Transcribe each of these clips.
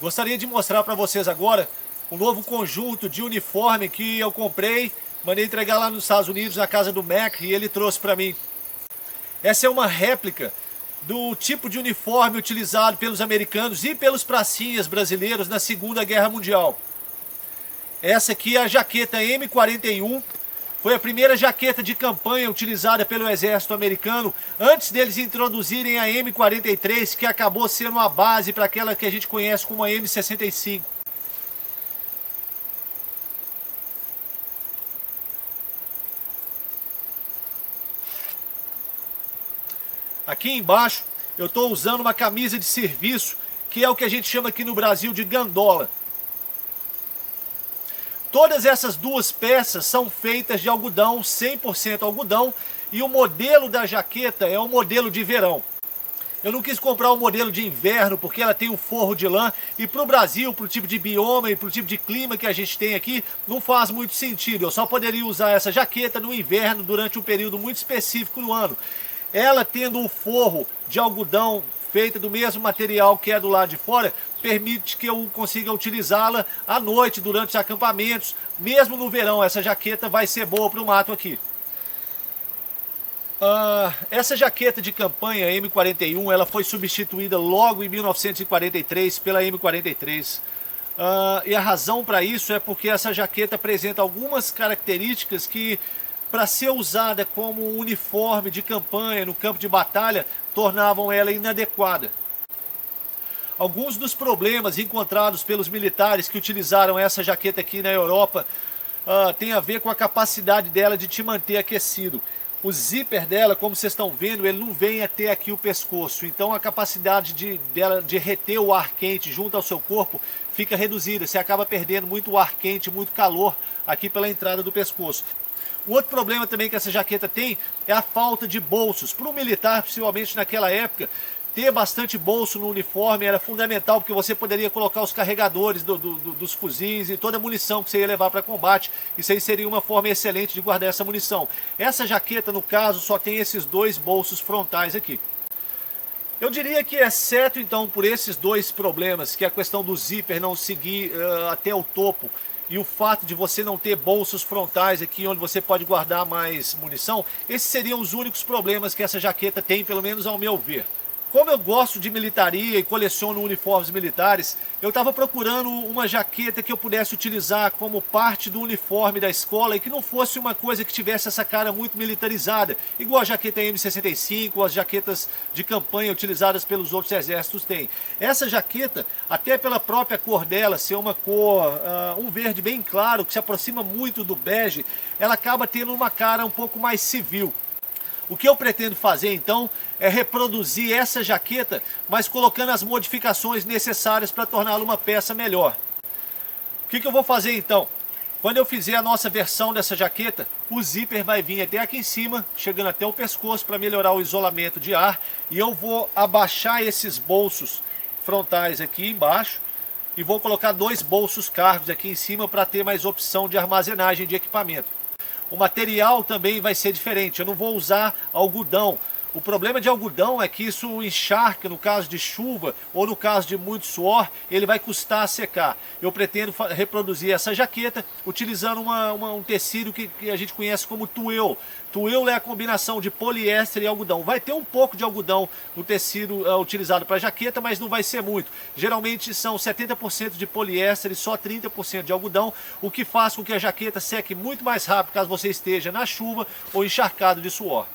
Gostaria de mostrar para vocês agora um novo conjunto de uniforme que eu comprei, mandei entregar lá nos Estados Unidos, na casa do Mac, e ele trouxe para mim. Essa é uma réplica do tipo de uniforme utilizado pelos americanos e pelos pracinhas brasileiros na Segunda Guerra Mundial. Essa aqui é a jaqueta M41, foi a primeira jaqueta de campanha utilizada pelo exército americano antes deles introduzirem a M43, que acabou sendo a base para aquela que a gente conhece como a M65. Aqui embaixo eu estou usando uma camisa de serviço, que é o que a gente chama aqui no Brasil de gandola. Todas essas duas peças são feitas de algodão, 100% algodão, e o modelo da jaqueta é o modelo de verão. Eu não quis comprar o modelo de inverno porque ela tem um forro de lã, e para o Brasil, para o tipo de bioma e para o tipo de clima que a gente tem aqui, não faz muito sentido. Eu só poderia usar essa jaqueta no inverno durante um período muito específico do ano. Ela tendo um forro de algodão feita do mesmo material que é do lado de fora, permite que eu consiga utilizá-la à noite, durante os acampamentos. Mesmo no verão, essa jaqueta vai ser boa para o mato aqui. Essa jaqueta de campanha M41, ela foi substituída logo em 1943 pela M43. E a razão para isso é porque essa jaqueta apresenta algumas características que, para ser usada como uniforme de campanha no campo de batalha, tornavam ela inadequada. Alguns dos problemas encontrados pelos militares que utilizaram essa jaqueta aqui na Europa tem a ver com a capacidade dela de te manter aquecido. O zíper dela, como vocês estão vendo, ele não vem até aqui o pescoço, então a capacidade dela de reter o ar quente junto ao seu corpo fica reduzida. Você acaba perdendo muito ar quente, muito calor aqui pela entrada do pescoço. O outro problema também que essa jaqueta tem é a falta de bolsos. Para um militar, principalmente naquela época, ter bastante bolso no uniforme era fundamental, porque você poderia colocar os carregadores dos fuzis e toda a munição que você ia levar para combate. Isso aí seria uma forma excelente de guardar essa munição. Essa jaqueta, no caso, só tem esses dois bolsos frontais aqui. Eu diria que, exceto então por esses dois problemas, que é a questão do zíper não seguir até o topo, e o fato de você não ter bolsos frontais aqui onde você pode guardar mais munição, esses seriam os únicos problemas que essa jaqueta tem, pelo menos ao meu ver. Como eu gosto de militaria e coleciono uniformes militares, eu estava procurando uma jaqueta que eu pudesse utilizar como parte do uniforme da escola e que não fosse uma coisa que tivesse essa cara muito militarizada, igual a jaqueta M65 ou as jaquetas de campanha utilizadas pelos outros exércitos têm. Essa jaqueta, até pela própria cor dela ser uma cor, um verde bem claro, que se aproxima muito do bege, ela acaba tendo uma cara um pouco mais civil. O que eu pretendo fazer então é reproduzir essa jaqueta, mas colocando as modificações necessárias para torná-la uma peça melhor. O que eu vou fazer então? Quando eu fizer a nossa versão dessa jaqueta, o zíper vai vir até aqui em cima, chegando até o pescoço para melhorar o isolamento de ar, e eu vou abaixar esses bolsos frontais aqui embaixo e vou colocar dois bolsos cargos aqui em cima para ter mais opção de armazenagem de equipamento. O material também vai ser diferente, eu não vou usar algodão. O problema de algodão é que isso encharca no caso de chuva ou no caso de muito suor, ele vai custar a secar. Eu pretendo reproduzir essa jaqueta utilizando um tecido que a gente conhece como tuel. Tuel é a combinação de poliéster e algodão. Vai ter um pouco de algodão no tecido utilizado para a jaqueta, mas não vai ser muito. Geralmente são 70% de poliéster e só 30% de algodão, o que faz com que a jaqueta seque muito mais rápido caso você esteja na chuva ou encharcado de suor.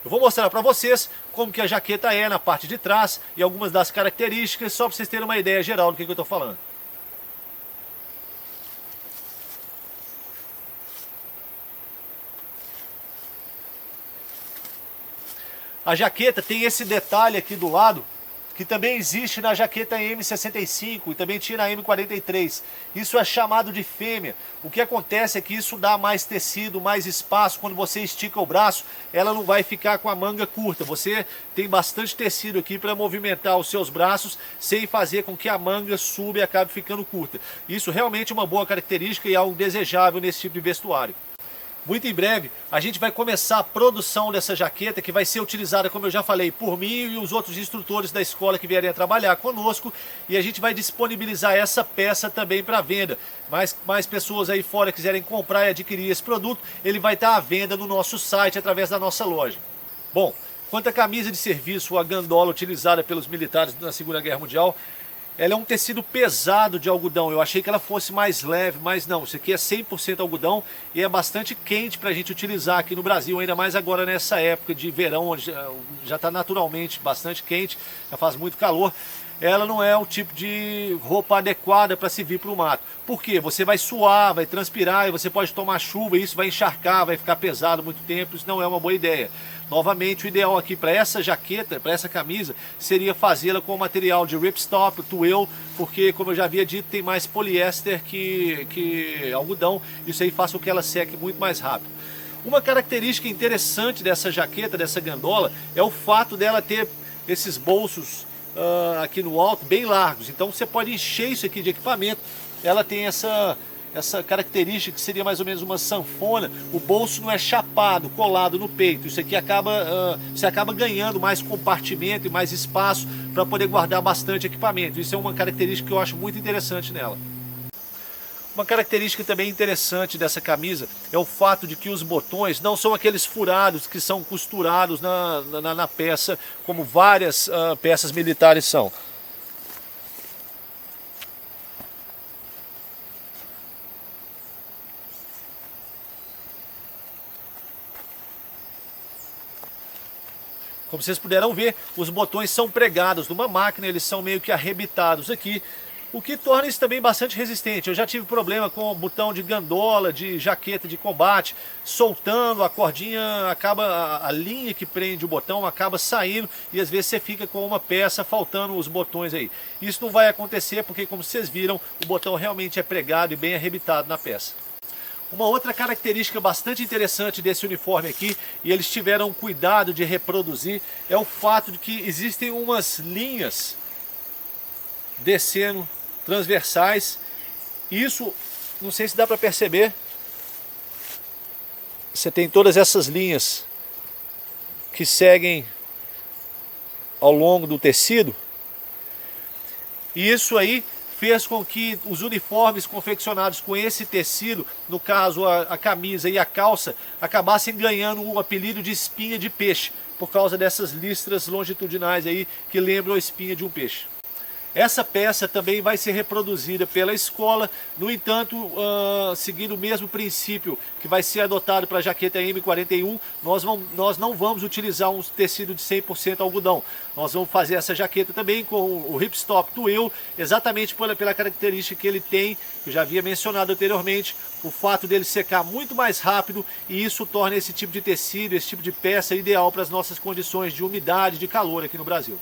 Eu vou mostrar para vocês como que a jaqueta é na parte de trás e algumas das características, só para vocês terem uma ideia geral do que eu estou falando. A jaqueta tem esse detalhe aqui do lado, que também existe na jaqueta M65 e também tinha na M43. Isso é chamado de fêmea. O que acontece é que isso dá mais tecido, mais espaço. Quando você estica o braço, ela não vai ficar com a manga curta. Você tem bastante tecido aqui para movimentar os seus braços sem fazer com que a manga suba e acabe ficando curta. Isso realmente é uma boa característica e algo desejável nesse tipo de vestuário. Muito em breve a gente vai começar a produção dessa jaqueta, que vai ser utilizada, como eu já falei, por mim e os outros instrutores da escola que vierem a trabalhar conosco, e a gente vai disponibilizar essa peça também para venda. Mais pessoas aí fora quiserem comprar e adquirir esse produto, ele vai estar à venda no nosso site através da nossa loja. Bom, quanto à camisa de serviço, a gandola utilizada pelos militares na Segunda Guerra Mundial, ela é um tecido pesado de algodão. Eu achei que ela fosse mais leve, mas não. Isso aqui é 100% algodão e é bastante quente para a gente utilizar aqui no Brasil, ainda mais agora nessa época de verão, onde já está naturalmente bastante quente, já faz muito calor. Ela não é o tipo de roupa adequada para se vir para o mato. Por quê? Você vai suar, vai transpirar e você pode tomar chuva e isso vai encharcar, vai ficar pesado muito tempo. Isso não é uma boa ideia. Novamente, o ideal aqui para essa jaqueta, para essa camisa, seria fazê-la com material de ripstop, twill, porque, como eu já havia dito, tem mais poliéster que algodão. Isso aí faz com que ela seque muito mais rápido. Uma característica interessante dessa jaqueta, dessa gandola, é o fato dela ter esses bolsos aqui no alto bem largos. Então você pode encher isso aqui de equipamento. Ela tem essa característica que seria mais ou menos uma sanfona. O bolso não é chapado, colado no peito. Isso aqui você acaba ganhando mais compartimento e mais espaço para poder guardar bastante equipamento. Isso é uma característica que eu acho muito interessante nela. Uma característica também interessante dessa camisa é o fato de que os botões não são aqueles furados que são costurados na peça, como várias peças militares são. Como vocês puderam ver, os botões são pregados numa máquina, eles são meio que arrebitados aqui, o que torna isso também bastante resistente. Eu já tive problema com o botão de gandola, de jaqueta de combate, soltando, a cordinha acaba, a linha que prende o botão acaba saindo e às vezes você fica com uma peça faltando os botões aí. Isso não vai acontecer porque, como vocês viram, o botão realmente é pregado e bem arrebitado na peça. Uma outra característica bastante interessante desse uniforme aqui, e eles tiveram cuidado de reproduzir, é o fato de que existem umas linhas descendo transversais. Isso, não sei se dá para perceber, você tem todas essas linhas que seguem ao longo do tecido, e isso aí fez com que os uniformes confeccionados com esse tecido, no caso a camisa e a calça, acabassem ganhando o apelido de espinha de peixe, por causa dessas listras longitudinais aí que lembram a espinha de um peixe. Essa peça também vai ser reproduzida pela escola, no entanto, seguindo o mesmo princípio que vai ser adotado para a jaqueta M41, nós não vamos utilizar um tecido de 100% algodão. Nós vamos fazer essa jaqueta também com o ripstop twill, exatamente pela característica que ele tem, que eu já havia mencionado anteriormente, o fato dele secar muito mais rápido, e isso torna esse tipo de tecido, esse tipo de peça ideal para as nossas condições de umidade, de calor aqui no Brasil.